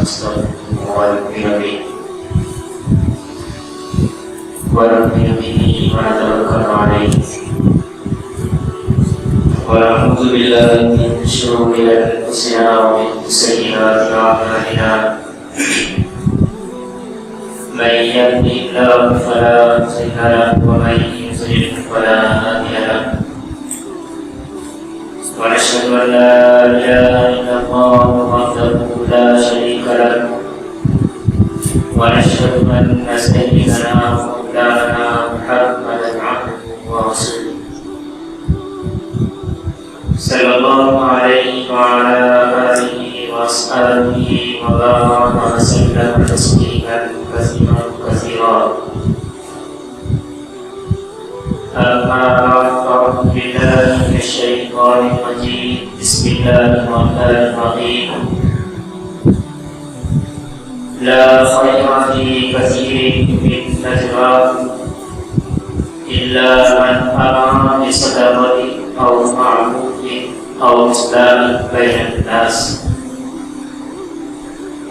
ونستغفره ونؤمن به ونؤمن به ونتوكل عليه ونعوذ بالله من شرور انفسنا ومن سيئات اعمالنا من يهده الله فلا مضل له ومن يضلل فلا هادي له ونشهد ان لا اله الا الله وحده لا شريك له ونشهد ان سيدنا ومولانا محمدا عبده ورسوله صلى الله عليه وعلى اله واصحابه وبارك وسلم تسليما كثيرا كثيرا. أما بعد فأعوذ بالله من الشيطان الرجيم. بسم الله الرحمن الرحيم. لا خير في كثير من نجواهم إلا من أمر بصدقة أو معروف أو إصلاح بين الناس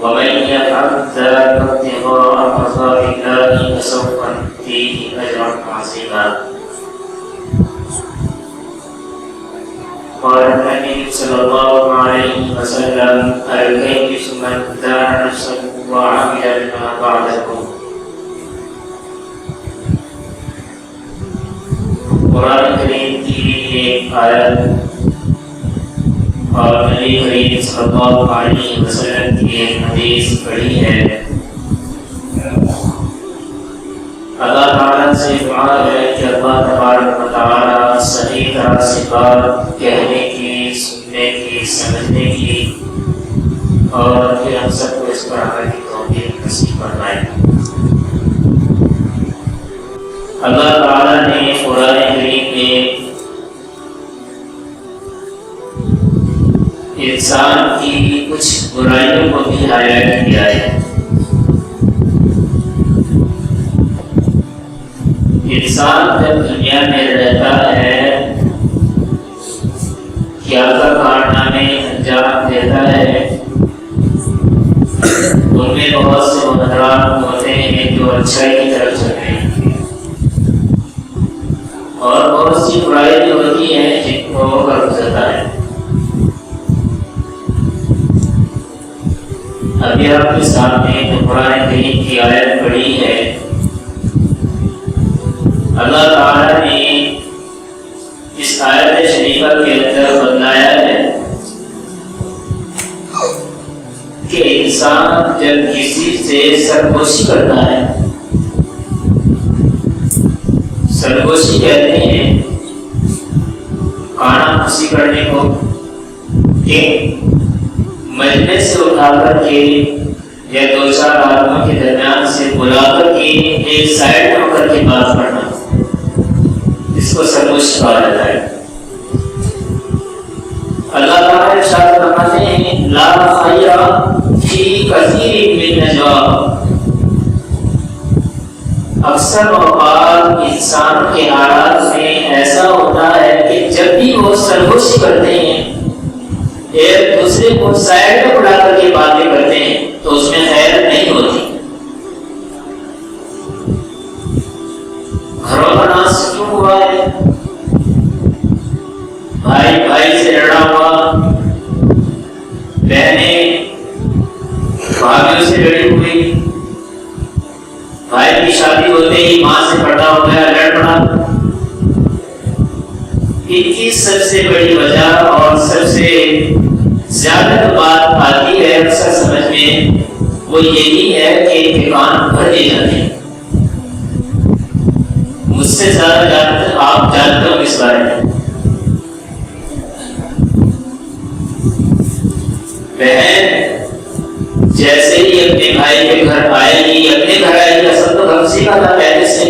ومن يفعل ذلك ابتغاء مرضات الله فسوف نؤتيه أجرا عظيما. قال النبي صلى الله عليه وسلم الكيس من دان نفسه وعمل بما بعده. قرآن کریم کی ایک آیت اور نبی کریم صلی اللہ علیہ وسلم کی ایک حدیث پڑھی ہے. اللہ تعالیٰ سے دعا ہے کہ اللہ تبارک و تعالیٰ صحیح طرح سے بات کہنے کی، سننے کی، سمجھنے کی اور پھر ہم سب کو اس پر عمل کی توفیق نصیب فرمائے. اللہ تعالیٰ نے قرآن کریم میں انسان کی کچھ برائیوں کو بھی ہائی کیا ہے. انسان جب دنیا میں رہتا ہے، کیا کارنامے انجام دیتا ہے، ان میں بہت سے مقدرات ہوتے ہیں جو اچھائی کی طرف چلتے ہیں اور بہت سی برائی بھی ہوتی ہیں جن کو کر گزرتا ہے. ابھی آپ کے سامنے جو قرآن کریم کی آیت پڑھی ہے، اللہ تعالیٰ نے اس آیت شریفہ کے اندر بتلایا ہے کہ انسان جب کسی سے سرگوشی کرتا ہے، سرگوشی کہتے ہیں کانا پھوسی کرنے کو، کہ مجلس سے اٹھا کر کے یا دو چار آدموں کے درمیان سے بلا کر کے ایک سائڈ میں ہو کر کے بات کرنا، اس کو سرگوشی کہا جاتا ہے. اللہ تعالیٰ ارشاد فرماتے ہیں لا خیر فی کثیر من نجواهم. اکثر اوقات انسانوں کے حالات میں ایسا ہوتا ہے کہ جب بھی وہ سرگوشی کرتے ہیں، ایک دوسرے کو سائڈ میں بلا کر کے باتیں کرتے ہیں، تو اس میں خیر نہیں ہوتی. گھروں کا ناس کیوں ہوا ہے؟ بھائی بھائی سے لڑا ہوا، بہنیں بھائیوں سے لڑی ہوئی، بھائی کی شادی ہوتے ہی ماں سے پردہ ہو گیا، لڑ پڑا. ان کی سب سے بڑی وجہ اور سب سے زیادہ جو بات آتی ہے اکثر سمجھ میں، وہ یہی ہے کہ امتحان بھر دیے جاتے ہیں. مجھ سے زیادہ آپ جانتے ہو اس بارے میں. بہن جیسے ہی اپنے بھائی کے گھر آئے گی، اپنے گھر آئے گی، اصل تو گھر سے کا تھا پہلے سے،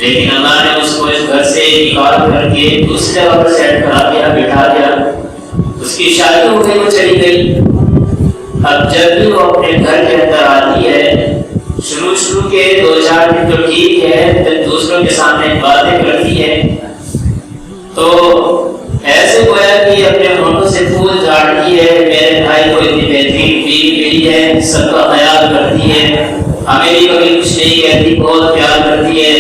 لیکن اللہ نے اس کو اس گھر سے نکال کر کے دوسرے جگہ پر سیٹ کرا دیا، بٹھا دیا. اس کی شادی ہو گئی، وہ چلی گئی. اب جب بھی وہ اپنے گھر کے اندر آتی ہے، شروع کے دو چار دن تو ٹھیک ہے، جب دوسروں کے سامنے باتیں کرتی ہے تو ایسے گویا کہ اپنے ہونٹوں سے پھول جھاڑتی ہے، میرے بھائی کو اتنی بہترین بیوی ملی سمجھتی ہے، سب کا خیال کرتی ہے، ہمیں بھی کبھی کچھ نہیں کہتی، بہت پیار کرتی ہے،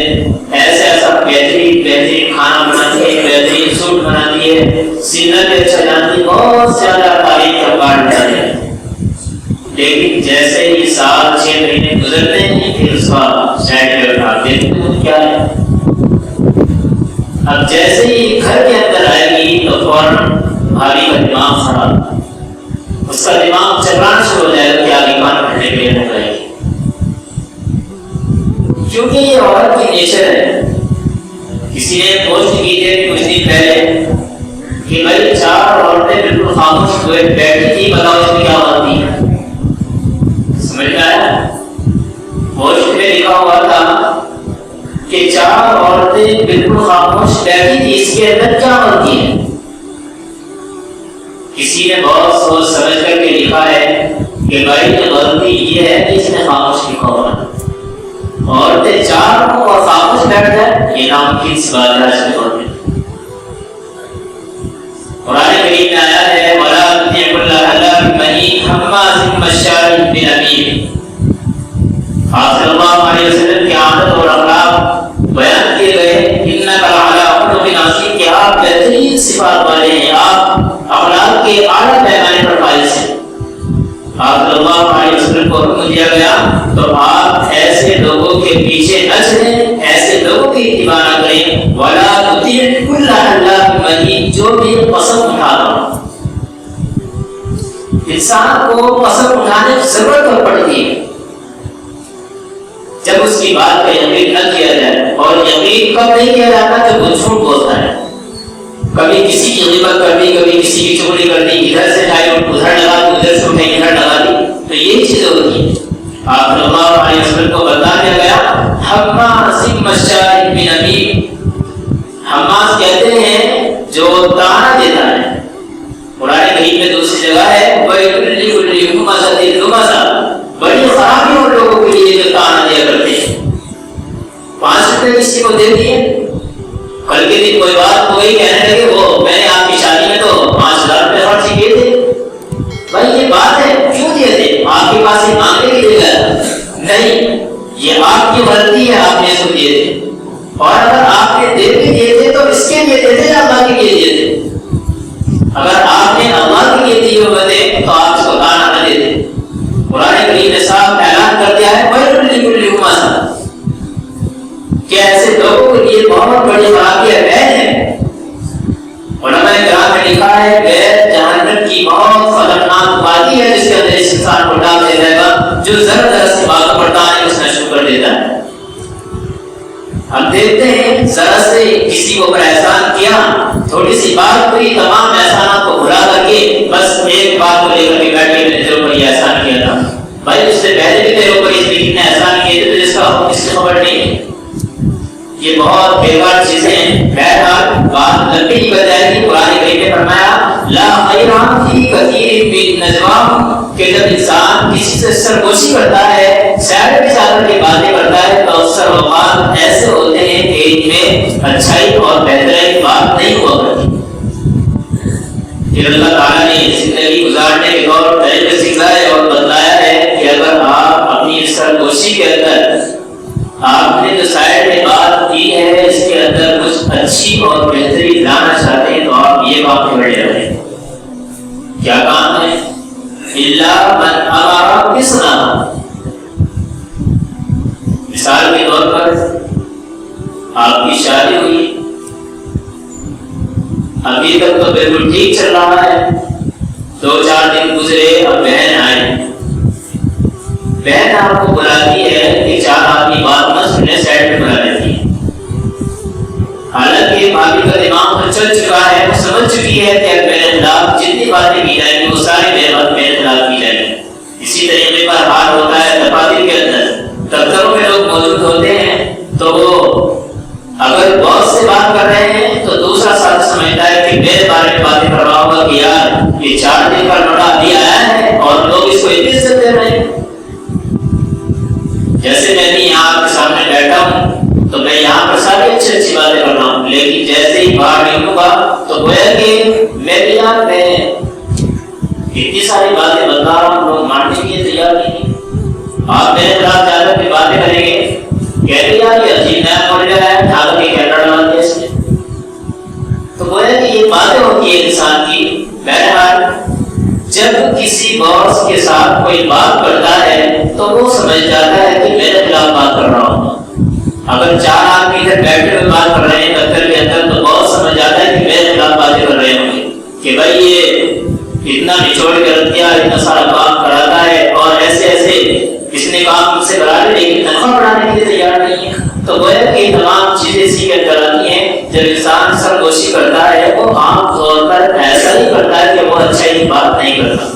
ایسا بہترین کھانا بناتی ہے، بہترین سوٹ بناتی ہے، سینہ پہ اچھا جانتی ہے، بہت زیادہ تعریف کا پارٹ ڈالتے ہیں. لیکن جیسے ہی 7-6 مہینے گزرتے ہیں پھر اس کا سائڈ پہ اٹھاتے ہیں کیا ہے. اب جیسے ہی گھر کے اندر آئے گی تو فوراً بھابھی کا دماغ خراب، اس کا دماغ چکرانا شروع ہو جائے گا کہ آگے کام کرنے کے لیے نہ کرے گی. کیونکہ یہ عورت کی نیچر ہے. کسی نے پوسٹ کی تھی کچھ دن پہلے کہ بھائی 4 عورتیں بالکل خاموش ہوئے بیٹھی تھی، بتاؤ اس میں کیا ہوتی ہے. سمجھ میں آیا؟ پوسٹ میں لکھا ہوا تھا کہ 4 عورتیں بالکل خاموش بیٹھی تھی، اس کے اندر کیا ہوتی ہے. کسی نے بہت سوچ سمجھ کر کے لکھا ہے کہ بھائی یہ غلطی یہ ہے کہ اس نے خاموش لکھا ہوا ہے. عورتیں 4 کو اور خاموش بیٹھ جائے، یہ ناممکن سی بات ہے. اس میں قرآن کریم میں آیا ہے وَلَا تُطِعْ كُلَّ حَلَّافٍ مَّهِينٍ حَمَّازٍ مَّشَّاءٍ بِنَمِيمٍ. آپ صلی اللہ علیہ وسلم کی عادت اور اخلاق بیان کیے گئے. اِنَّكَ لَعَلَىٰ خُلُقٍ عَظِيمٍ کہ آپ بہترین صفات والے ہیں، آپ اخلاق کے اعلیٰ پیمانے پر فائز ہیں. آپ صلی اللہ علیہ وسلم کو حکم دیا گیا تو آپ ایسے لوگوں کے پیچھے نہ چلیں، ایسے لوگوں کی اتباع نہ کریں. وَلَا تُطِعْ كُلَّ حَلَّافٍ مَّهِينٍ جو بھی قسم اٹھا رہا. انسان کو قسم اٹھانے کی ضرورت پڑتی ہے جب اس کی بات کا یقین نہ کیا جائے. اور یقین کب نہیں کیا جاتا جب وہ جھوٹ بولتا ہے. کبھی کسی کی غیبت کر دی، کبھی کسی کی چغلی کر دی، ادھر سے اٹھائی ادھر لگا دی، ادھر سے اٹھائی ادھر لگا دی. تو یہی چیزیں ہوتی ہیں. آپ صلی اللہ علیہ وسلم کو بتا دیا گیا حماز مشاء بنمیم. حماز کہتے ہیں جو تانا دیتا ہے. قرآن کریم میں دوسری جگہ ہے وَيْلٌ لِّكُلِّ ہُمَزَةٍ لُمَزَةٍ. بڑی خرابی ان لوگوں کے لیے جو تانا دیا کرتے ہیں. 5 روپے کسی کو دے دیے، کل کے دن کوئی بات ہو گئی، کہنے لگے وہ میں نے آپ کی شادی میں تو 5,000 روپے خرچ کیے تھے. بھائی یہ بات ہے کیوں دیے تھے؟ آپ کے پاس ہی مانگنے کے لیے گیا نہیں، یہ آپ کی غلطی ہے، آپ نے اس کو دیے تھے. اور اگر آپ نے دے بھی دیے تھے تو اس کے لیے دیے تھے اللہ کے لیے دیے تھے. اگر آپ نے اللہ کے لیے دیے ہوتے تو آپ اس کو تانا نہ دیتے. قرآن کریم نے صاحب اعلان کر دیا ہے وَيْلٌ لِّكُلِّ ہُمَزَةٍ کہ ایسے لوگوں کے لیے بہت بڑی خرابی ہے. علماء کرام نے لکھا ہے کہ جہنم کی بہت خطرناک وادی ہے جس کے اندر اس انسان کو ڈال دیا جائے گا جو ذرا ذرا سی بات پڑتا ہے اس کا شکر دیتا ہے. ہم دیکھتے ہیں ذرا سے کسی کو احسان کیا، تھوڑی سی بات ہوئی، تمام احسانات کو بھلا کر کے بس ایک بات کو لے کر کے بیٹھ کے تیرے اوپر یہ احسان کیا تھا. بھائی اس سے پہلے بھی تیرے اوپر اس نے احسان کیے تھے تو اس کا اس کی خبر نہیں. یہ بہت بیکار چیزیں ہیں. بہرحال بات لمبی ہی بن جائے گی. قرآن کریم نے فرمایا لا خیر فی کثیر من نجواہم کہ جب انسان کسی سے سرگوشی کرتا ہے، سیر پہ جا کر کے باتیں کرتا ہے تو اکثر اوقات ایسے ہوتے ہیں کہ ان میں اچھائی اور بہترائی بات نہیں ہوا کرتی. پھر اللہ تعالیٰ نے زندگی گزارنے کے طور طریقے سکھائے اور بتلایا ہے کہ اگر آپ اپنی سرگوشی کے اندر آپ نے جو سائڈ میں بات کی ہے اس کے اندر کچھ اچھی اور بہتری لانا چاہتے ہیں تو آپ یہ کام پکڑے رہے. کیا کام ہے؟ الا من امر بصلاح. مثال کے طور پر آپ کی شادی ہوئی، ابھی تک تو بالکل ٹھیک چل رہا ہے، 2-4 دن گزرے، اب بہن آئی. بہن آپ کو بلاتی ہے کہ 4 آدمی بات نہ سننے، سائڈ پہ بلا لیتی ہے. حالانکہ بھابھی کا دماغ تو چل چکا ہے، وہ سمجھ چکی ہے کہ میرے خلاف جتنی باتیں کی جائیں گی وہ ساری میرے خلاف کی جائیں گی. اسی طریقے پر حال ہوتا ہے دفاتر کے اندر. دفتروں میں لوگ موجود ہوتے ہیں تو وہ اگر باس سے بات کر رہے ہیں تو دوسرا ساتھ سمجھتا ہے کہ میرے بارے میں باتیں کر رہا ہوگا کہ یار یہ 4 دن کا لڑا ابھی آیا ہے اور لوگ اس کو عزت دے رہے ہیں. جیسے میں بھی یہاں آپ کے سامنے بیٹھا ہوں تو میں یہاں پر ساری اچھی باتیں کر رہا ہوں، لیکن جیسے ہی باہر نکلوں گا تو گویا کہ میں بھی یہاں میں اتنی ساری باتیں بتا رہا ہوں، لوگ ماننے کے لیے تیار باس کے ساتھ کوئی بات کرتا ہے تو وہ سمجھ جاتا ہے کہ میرے خلاف بات کر رہا ہوں. اگر 4 آدمی ادھر بیٹھے ہوئے بات کر رہے ہیں دفتر کے اندر تو باس سمجھ جاتا ہے کہ میرے خلاف باتیں کر رہے ہوں گے کہ بھائی یہ اتنا نچوڑ کے رکھ دیا, اتنا سارا کام کراتا ہے اور ایسے ایسے اس نے کام مجھ سے کرا لے لیکن تنخواہ بڑھانے کے لیے تیار نہیں ہے. تو گویا کہ تمام چیزیں اسی کے اندر آتی ہیں. جب انسان سرگوشی کرتا ہے وہ عام طور پر ایسا ہی کرتا ہے کہ وہ اچھائی کی بات نہیں کرتا.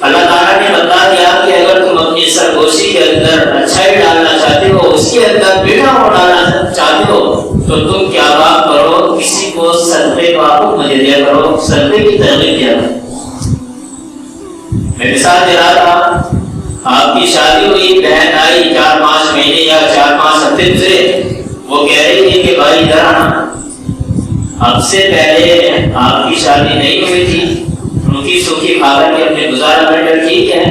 اللہ تعالیٰ نے بتا دیا کہ اگر تم اپنی سرگوشی کے اندر اچھائی ڈالنا چاہتے ہو, اس کے اندر بگڑا ہو ڈالنا چاہتے ہو تو تم کیا کام کرو, کسی کو صدقے کا حکم دیا کرو, صدقے کی ترغیب دیا کرو. میں مثال دے رہا تھا, آپ کی شادی ہوئی, بہن آئی, 4-5 مہینے یا 4-5 ہفتے گزرے, وہ کہہ رہی تھی کہ بھائی ادھر آنا, اب سے پہلے آپ کی شادی نہیں ہوئی تھی, روکی سوکھی کھا کر کے اپنے گزارا بیٹر ٹھیک ہے,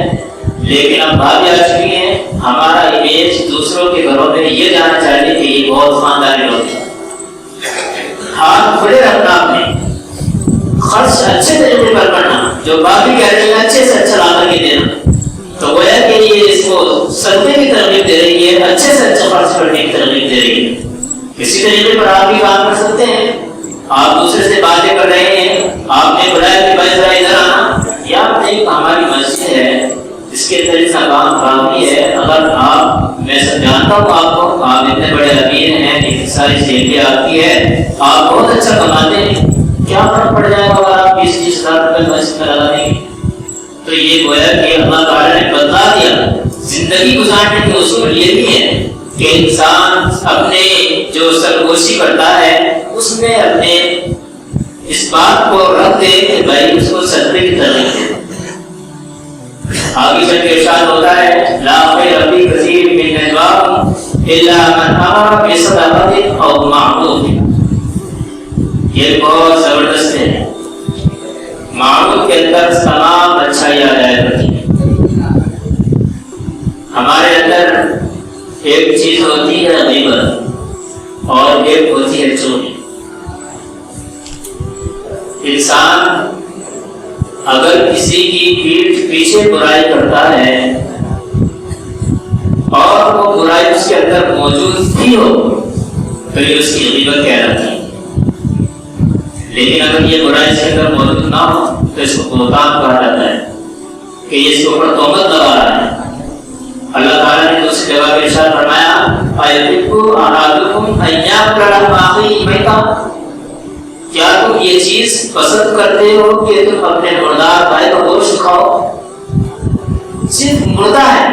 لیکن اب بھابھی آ چکی ہیں, ہمارا امیج دوسروں کے گھروں میں یہ جانا چاہیے کہ یہ بہت خاندانی لوگ ہیں. ہاتھ کھلے رکھنا, اپنے خرچ اچھے طریقے پر کرنا, جو بھابھی کہہ رہی ہے اچھے سے اچھا لا کر کے دینا. تو گویا کہ یہ اس کو صدقے کی ترغیب دے رہی ہے, اچھے سے اچھا خرچ کرنے کی ترغیب دے رہی ہے. اسی طریقے پر آپ بھی کام کر سکتے ہیں. آپ دوسرے سے باتیں کر رہے ہیں, آپ نے بلایا کہ بھائی ذرا ادھر آنا, یا نہیں ہماری مسجد ہے اس کے اندر اتنا کام کافی ہے, اگر آپ, میں سب جانتا ہوں آپ کو, آپ اتنے بڑے امیر ہیں, اتنی ساری سیلری آپ کی ہے, آپ بہت اچھا کماتے ہیں, کیا فرق پڑ جائے گا اگر آپ 20-30 ہزار روپئے مسجد میں لگا دیں گے. تو یہ گویا کہ اللہ تعالیٰ نے بتا دیا. زندگی گزارنے کے اصول یہ بھی ہے کہ انسان اپنے جو سرگوشی کرتا ہے اس میں اپنے اس بات کو رکھ دے کہ بھائی اس کو صدقے کی ترغیب دے. آگے چل کے ارشاد ہوتا ہے لا خیر فی کثیر من نجواہم الا من امر بصدقۃ او معروف. یہ بہت زبردست ہے. معروف کے اندر تمام اچھائی آ جائے کرتی ہے. ہمارے اندر ایک چیز ہوتی ہے غیبت اور ایک ہوتی ہے چوری. انسان اگر کسی کی پیٹھ پیچھے برائی کرتا ہے اور وہ برائی اس کے اندر موجود بھی ہو تو یہ اس کی غیبت کہلاتی ہے. لیکن اگر یہ برائی اس کے اندر موجود نہ ہو تو اس کو بہتان کہا جاتا ہے کہ یہ اس کے اوپر تہمت لگا رہا ہے. اللہ تعالیٰ نے دوسری جگہ پر ارشاد فرمایا اَيُحِبُّ أَحَدُكُمْ أَن يَأْكُلَ لَحْمَ أَخِيهِ مَيْتًا. کیا تم یہ چیز پسند کرتے ہو کہ تم اپنے مردار بھائی کا گوشت کھاؤ؟ صرف مردہ ہے,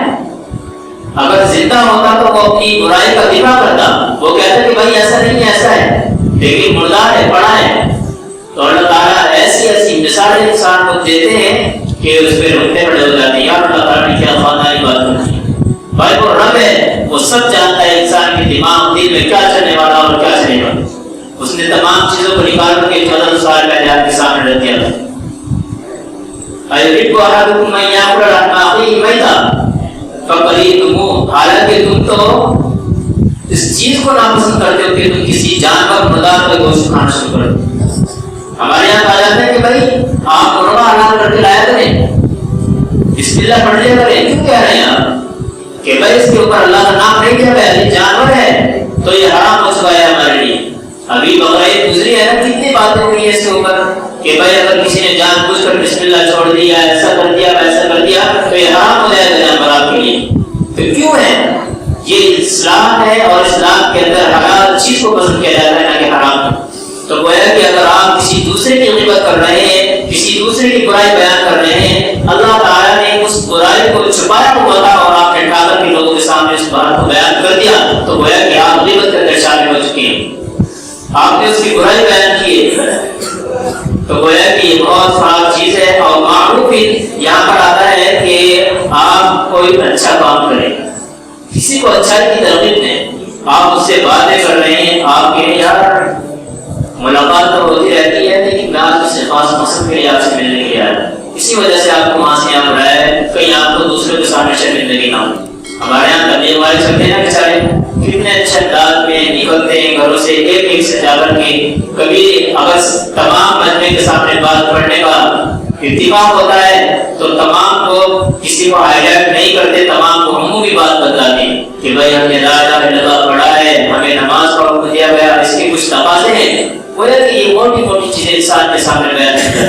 اگر زندہ ہوتا تو وہ اپنی برائی کا دفاع کرتا, وہ کہتا کہ بھائی ایسا نہیں ہے ایسا ہے, لیکن مردہ ہے, پڑا ہے. تو اللہ تعالیٰ ایسی ایسی مثالیں انسان کو دیتے ہیں کہ اس پہ روتے بڑے ہو جاتے ہیں. یار اللہ تعالیٰ نے کیا خاندانی بات کرتی ہے. بھائی وہ رب ہے, وہ سب جانتا ہے انسان کے دماغ دل میں کیا چلنے والا اور کیا چلے گا. اس نے تمام چیزوں کو نکال کر کے 14 سال پہلے آپ کے سامنے رکھ دیا تھا. اَيُحِبُّ أَحَدُكُمْ أَن يَأْكُلَ لَحْمَ أَخِيهِ مَيْتًا فَكَرِهْتُمُوهُ. حالانکہ تم تو اس چیز کو ناپسند کرتے ہو کہ تم کسی جانور مردار کا گوشت کھانا شروع کر دو. ہمارے یہاں کہا جاتا ہے کہ بھائی آپ مرغا حلال کر کے لایا کریں, بسم اللہ پڑھ لیا کریں. کیوں کہہ رہے ہیں آپ کہ بھائی اس کے اوپر اللہ کا نام نہیں لیا گیا, یہ جانور ہے تو یہ حرام ہو چکا ہے ہمارے لیے. ابھی بقرعید گزری ہے نا, کتنی باتیں ہوئی ہیں اس کے اوپر کہ بھائی اگر کسی نے جان بوجھ کر بسم اللہ چھوڑ دیا, ایسا کر دیا ویسا کر دیا تو یہ حرام ہو جائے گا جانور آپ کے لیے. تو کیوں ہے یہ اسلام ہے اور اسلام کے اندر حلال چیز کو پسند کیا جاتا ہے نہ کہ حرام. تو گویا کہ اگر آپ کسی دوسرے کی غیبت کر رہے ہیں, کسی دوسرے کی برائی بیان کر رہے ہیں, اللہ تعالیٰ نے اس برائی کو چھپایا ہوا تھا اور آپ نے اٹھا کر کے لوگوں کے سامنے اس بات کو بیان کر دیا, تو گویا کہ آپ غیبت کے اندر شامل ہو چکے ہیں, آپ نے اس کی برائی بیان کی ہے. تو گویا کہ یہ بہت خراب چیز ہے. اور معروف یہاں پر آتا ہے کہ آپ کوئی اچھا کام کریں, کسی کو اچھائی کی ترغیب دیں. آپ اس سے باتیں کر رہے ہیں, آپ کے یار ملاقات تو ہوتی رہتی ہے لیکن میں آپ سے خاص مقصد کے لیے آپ سے ملنے کے لیے آیا, اسی وجہ سے آپ کو وہاں سے یہاں بلایا ہے, کہیں آپ کو دوسروں کے سامنے شرمندگی نہ ہو. ہمارے یہاں تبلیغ والے چلتے ہیں نا بیچارے, کتنے اچھے انداز میں نکلتے ہیں گھروں سے ایک ایک سے جا کر کے. کبھی اگر تمام مجمع کے سامنے بات پڑھنے کا اتفاق ہوتا ہے تو تمام کو کسی کو ہائی لائٹ نہیں کرتے، تمام کو عمومی بات بتلاتے ہیں کہ بھائی ہم نے لا الہ الا اللہ پڑھا ہے، ہمیں نماز کا حکم دیا گیا، اس کے کچھ تقاضے ہیں، وہ ہے کہ یہ موٹی موٹی چیزیں انسان کے سامنے بیان کرتی ہیں۔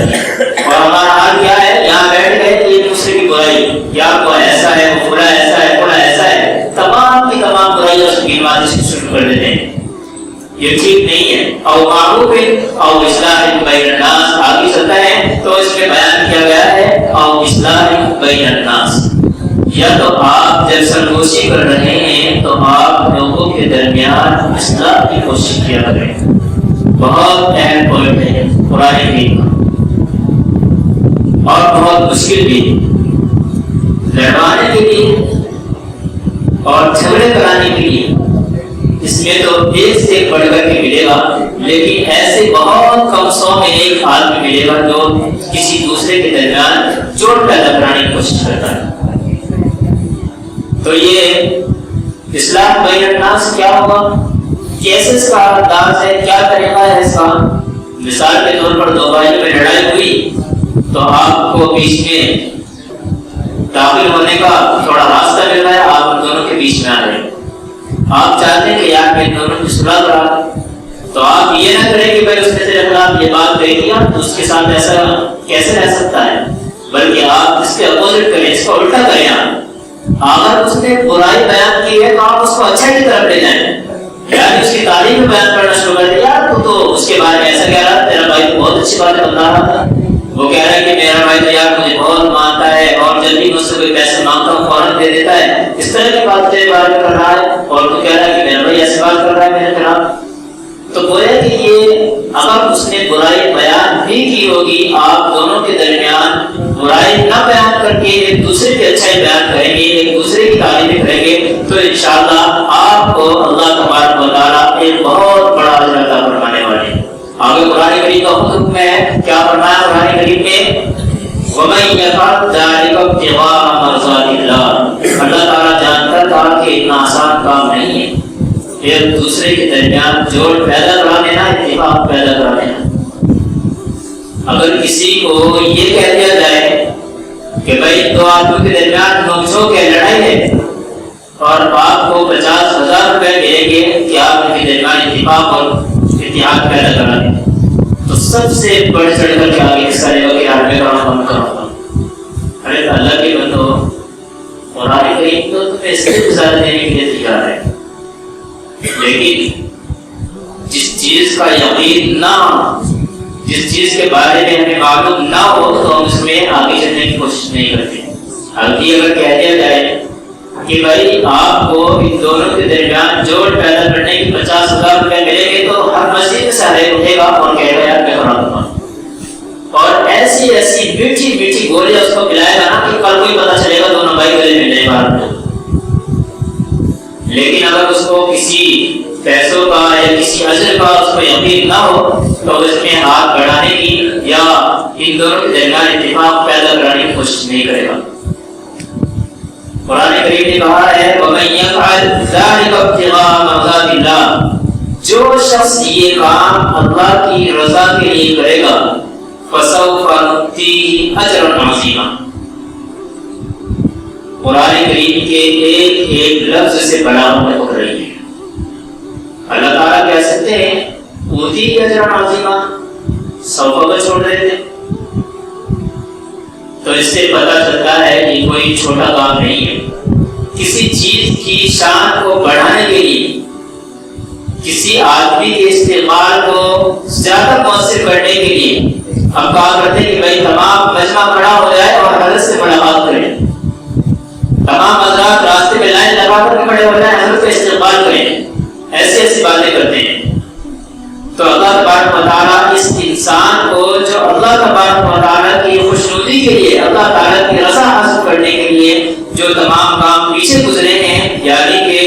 اور ہمارا حال کیا ہے، یہاں بیٹھ گئے یہ دوسرے کی برائی، یا وہ ایسا ہے، وہ فلاں ایسا ہے، فلاں ایسا ہے، تمام کی تمام برائیاں اس کی گنوانی سے شروع کر دیتے ہیں۔ یہ ٹھیک نہیں ہے۔ اور معروف اور اصلاح بین الناس آگے چلتا ہے تو اس میں بیان کیا گیا ہے اور اصلاح بین الناس، یا تو آپ جب سرگوشی کر رہے ہیں تو آپ لوگوں کے درمیان اصلاح کی کوشش کیا کریں۔ بہت اہم پوائنٹ ہے قرآن کریم کا، اور بہت مشکل بھی لڑوانے کے لیے اور جھگڑے کرانے کے لیے۔ اس میں تو ایک سے ایک بڑھ کر کے ملے گا، لیکن ایسے بہت کم 100 میں ایک آدمی ملے گا جو کسی دوسرے کے درمیان جوڑ پیدا کرانے کی کوشش کرتا ہے۔ تو یہ اصلاح بین الناس کیا ہوگا، کیسے اس کا انداز ہے، کیا طریقہ ہے اس کا؟ مثال کے طور پر دو بھائیوں میں لڑائی ہوئی تو آپ کو بیچ میں داخل ہونے کا تھوڑا راستہ مل رہا ہے، آپ ان دونوں کے بیچ میں آ رہے ہیں۔ آپ چاہتے ہیں کہ یار میں دونوں کی صلح کرا، تو آپ یہ نہ کریں کہ بھائی اس نے تیرے خلاف یہ بات کہی دیا تو اس کے ساتھ ایسا کیسے رہ سکتا ہے، بلکہ آپ اس کے اپوزٹ کریں، اس کو الٹا کریں۔ اگر اس نے برائی بیان کی ہے تو آپ اس کو اچھائی کی طرف لے جائیں، یعنی اس کی تعلیم میں بیان کرنا شروع کر دیا۔ تو اس کے بارے میں ایسا کہہ رہا تیرا بھائی تو بہت اچھی باتیں بتا رہا تھا، وہ کہہ رہا ہے کہ میرا بھائی تو یار مجھے بہت مانتا ہے اور جب بھی مجھ سے کوئی پیسے مانگتا ہوں فوراً دے دیتا ہے، اس طرح کی بات تیرے بارے میں کر رہا ہے، اور تو کہہ رہا ہے کہ میرا بھائی ایسی بات کر رہا ہے میرے خلاف۔ تو گویا کہ یہ اگر اس نے برائی بیان بھی کی ہوگی، آپ دونوں کے درمیان برائی نہ بیان کر کے ایک دوسرے کی اچھائی بیان کریں گے، ایک دوسرے کی تعریف کریں گے، تو انشاءاللہ آپ کو اللہ تبارک و تعالیٰ ایک بہت بڑا اجر عطا فرمانے والے ہیں۔ آگے قرآن کریم کا حکم ہے، کیا فرمایا قرآن کریم میں؟ وَمَن يَفْعَلْ ذَلِكَ ابْتِغَاءَ مَرْضَاتِ اللَّهِ، اللہ تعالیٰ جانتا تھا کہ اتنا آسان کام نہیں ہے ایک دوسرے کے درمیان جوڑ پیدا کرا دینا، اتفاق پیدا کرا دینا۔ اگر کسی کو یہ کہہ دیا جائے کہ بھائی دو آدمیوں کے درمیان نوک جھوک ہے، لڑائی ہے، اور آپ کو 50,000 روپے ملیں گے کہ آپ ان کے درمیان اتفاق اور اتحاد پیدا کرا دیں، تو سب سے بڑھ چڑھ کر کے آگے حصہ لے گا کہ یار میں کام بند کراؤں گا۔ ارے اللہ کے بندو، قرآن کریم تو تمہیں اس سے گزار دینے کے لیے تیار ہے، لیکن جس چیز کا یقین نہ ہو، جس چیز کے بارے میں ہمیں معلوم نہ ہو، تو ہم اس میں آگے چلنے کی کوشش نہیں کرتے۔ اگر کہہ دیا جائے کہ بھائی آپ کو ان دونوں کے درمیان جوڑ پیدا کرنے کی 50,000 روپے ملیں گے، تو ہر مسجد سے ہر اٹھے گا اور کہے گا یار میں کرا دوں گا، اور ایسی ایسی میٹھی میٹھی گولیاں اس کو پلائے گا نا کہ کل کوئی پتا چلے گا دونوں بھائی گلے میں نہیں مار۔ لیکن اگر اس کو کسی پیسوں کا یا کسی اجر کا اس کو یقین نہ ہو تو اس میں ہاتھ بڑھانے کی یا ان دونوں کے درمیان اتفاق پیدا کرانے کی کوشش نہیں کرے گا۔ قرآن کریم نے کہا ہے وَمَن يَفْعَلْ ذَلِكَ ابْتِغَاءَ مَرْضَاتِ اللَّهِ، جو شخص یہ کام اللہ کی رضا کے لیے کرے گا فَسَوْفَ نُؤْتِيهِ أَجْرًا عَظِيمًا، قرآن کریم کے ایک ایک لفظ سے بڑھاوٹ ہو رہی ہے۔ اللہ تعالیٰ کہہ سکتے ہیں اوتی اجر عظیمہ، سوفہ کو چھوڑ رہے تھے، تو اس سے پتہ چلتا ہے کہ کوئی چھوٹا کام نہیں ہے۔ کسی چیز کی شان کو بڑھانے کے لیے، کسی آدمی کے استعمال کو زیادہ مؤثر کرنے کے لیے ہم کہا کرتے ہیں کہ بھائی تمام مجمع کھڑا ہو جائے اور حضرت سے ملاقات کریں، تمام حضرات راستے میں لائن لگا کر کھڑے ہو جائیں، حضرت کا استقبال کریں، ایسی ایسی باتیں کرتے ہیں۔ تو اللہ تبارک و تعالیٰ اس انسان کو جو اللہ تبارک و تعالیٰ کی خوشنودی کے لیے، اللہ تعالیٰ کی رضا حاصل کرنے کے لیے جو تمام کام پیچھے گزرے ہیں، یعنی کہ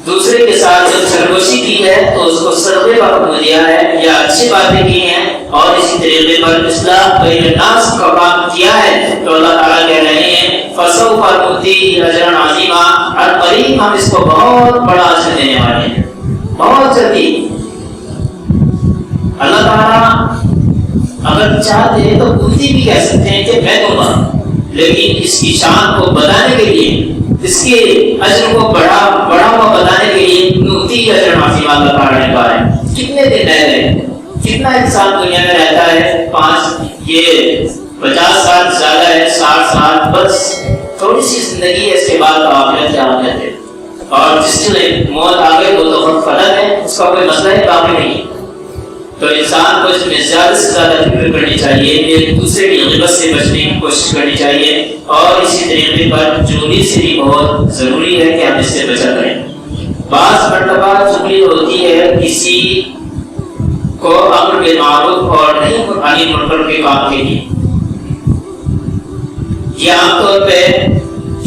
دوسرے کے ساتھ جو سرگوشی کی ہے تو اس کو صدقے کا حکم دیا ہے یا اچھی باتیں کی ہیں، اور اسی طریقے پر اصلاح بین الناس کا کام کیا ہے، تو اللہ تعالیٰ کہہ رہے ہیں فَسَوْفَ نُؤْتِيهِ أَجْرًا عَظِيمًا، ہر قریب ہم اس کو بہت بڑا اجر دینے والے ہیں، بہت جلدی۔ اللہ تعالیٰ اگر چاہتے تو پوری بھی کہہ سکتے ہیں کہ میں دوں گا، لیکن اس کی شان کو بتانے کے لیے، اس کے اجر کو بڑا ہوا بتانے کے لیے نوتی اجر معافی مانگا پڑھنے کا ہے۔ کتنے دن رہ گئے، کتنا انسان دنیا میں رہتا ہے، 50 سال زیادہ ہے، 60 سال، بس تھوڑی سی زندگی ہے، اس کے بعد آخرت کیا ہوتے ہیں، اور جس سے موت آ گئی وہ تو خود فلک ہے، اس کا کوئی مسئلہ ہی باقی نہیں۔ تو انسان کو اس میں زیادہ سے زیادہ فکر کرنی چاہیے، ایک دوسرے کی غیبت سے بچنے کی کوشش کرنی چاہیے، اور اسی طریقے پر چوری سے بھی بہت ضروری ہے کہ ہم اس سے بچا کریں۔ بعض مرتبہ چوری ہوتی ہے کسی کو امر بالمعروف اور نہی عن المنکر کے کام کے لیے۔ یہ عام طور پہ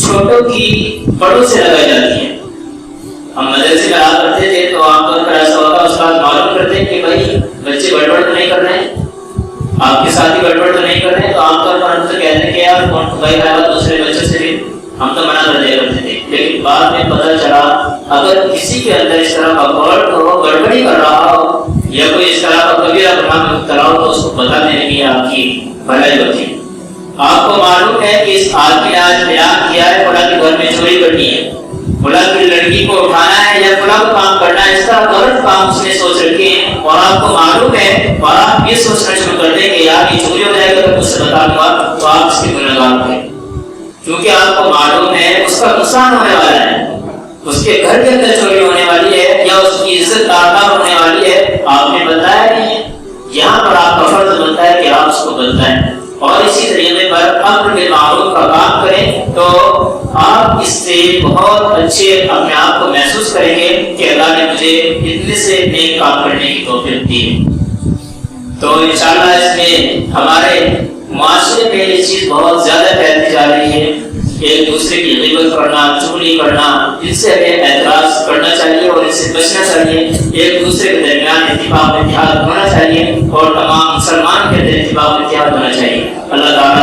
چھوٹوں کی بڑوں سے لگائی جاتی ہے۔ ہم مدرسے میں رہا کرتے تھے تو عام طور پر ایسا ہوتا، استاد معلوم کرتے ہیں کہ بھائی بچے گڑبڑ تو نہیں کر رہے ہیں، آپ کے ساتھی گڑبڑ تو نہیں کر رہے ہیں، تو عام طور پر ہم تو کہتے ہیں کہ یار بھائی دوسرے بچوں سے بھی ہم تو منع کر دیا کرتے تھے، لیکن بعد میں پتہ چلا اگر کسی کے اندر اس طرح کا فالٹ ہو، گڑبڑی کر رہا ہو، یا کوئی اس طرح کا کبیرہ گناہ میں مبتلا ہو، تو اس کو بتا دینے کی آپ کی بھلائی ہوتی ہے۔ آپ کو معلوم ہے کہ اس آدمی نے آج بیان کیا ہے فلاں کے گھر میں چوری کرنی ہے، فلاں کی لڑکی کو اٹھانا ہے، یا فلاں کو کام کرنا ہے، اس طرح غلط کام اس نے سوچ رکھے ہیں، اور آپ کو معلوم ہے، اور آپ یہ سوچنا شروع کر دیں کہ یار یہ چوری ہو جائے گا تو مجھ سے بتا دوں گا، تو آپ اس کے گنہگار ہیں، کیونکہ آپ کو معلوم ہے اس کا نقصان ہونے والا ہے، اس کے گھر کے اندر چوری ہونے والی ہے، یا اس کی عزت دار ہونے والی ہے، آپ نے بتایا نہیں ہے۔ یہاں پر آپ کا فرض بنتا ہے کہ آپ اس کو بتائیں، اور اسی طریقے پر امر بالمعروف کا کام کریں، تو آپ اس سے بہت اچھے اپنے آپ کو محسوس کریں گے کہ اللہ نے مجھے اتنے سے نیک کام کرنے کی توفیق دی ہے۔ تو انشاءاللہ اس میں ہمارے معاشرے میں یہ چیز بہت زیادہ پھیلتی جا رہی ہے، ایک دوسرے کی غیبت کرنا، چغلی کرنا، ان سے ہمیں اعتراض کرنا چاہیے اور ان سے بچنا چاہیے، ایک دوسرے کے درمیان اتفاق اتحاد ہونا چاہیے، اور تمام مسلمان کے اندر اتفاق اتحاد ہونا چاہیے۔ اللہ تعالیٰ